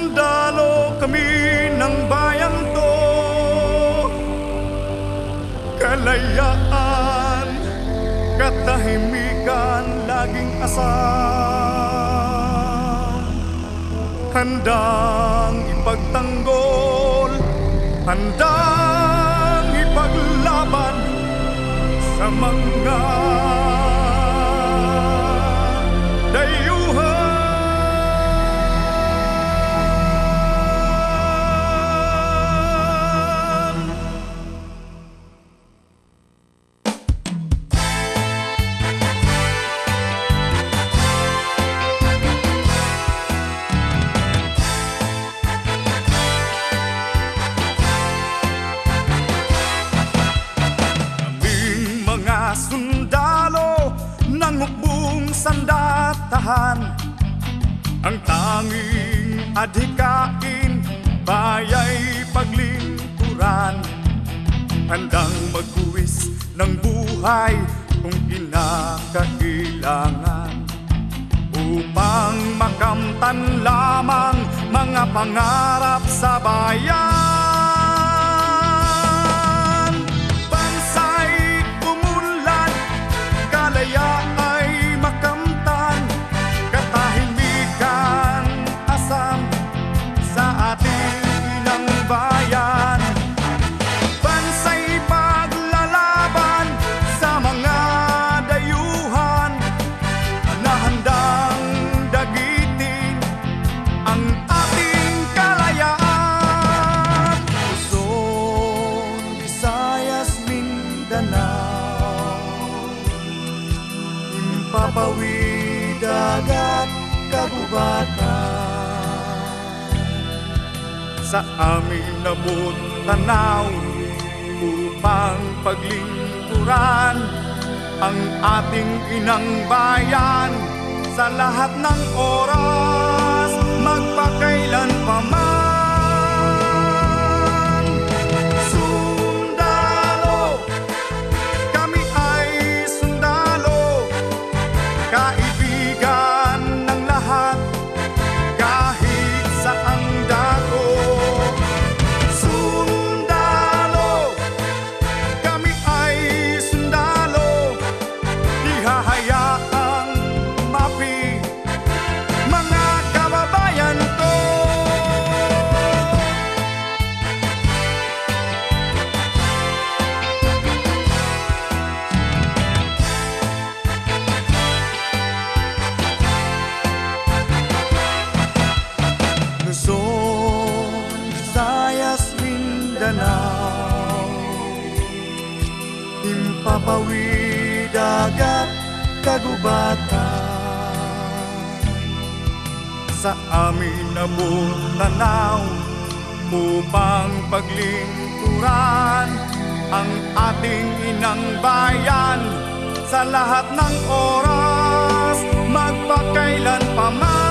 sundalo kami ng bayan to, kalayaan, katahimikan, laging asam. Handang ipagtanggol, handang ipaglaban sa mga dayuhan. Sundalo ng hukbong sandatahan, ang tanging adhikain, baya'y paglingkuran. Handang magbuwis ng buhay kung kinakailangan, upang makamtan lamang mga pangarap sa bayan. Ay makamtan, katahimikan, asam sa ating inang bayan. Bansa'y paglalaban sa mga dayuhan na handang dagitin ang ating kalayaan. Luzon, Visayas, Mindanao, papawid dagat kagubatan, sa amin nabot tanaw upang paglingkuran ang ating inang bayan sa lahat ng oras, magpakailan pa man. Kaibigan ng lahat, kahit saang dako. Sundalo, kami ay sundalo, di hahayaang mapi mga kababayan ko. Luzon, Visayas, Mindanao, himpapawid dagat kagubatan, sa amin nabot tanaw upang paglingkuran ang ating inang bayan sa lahat ng oras, magpakailan pa man.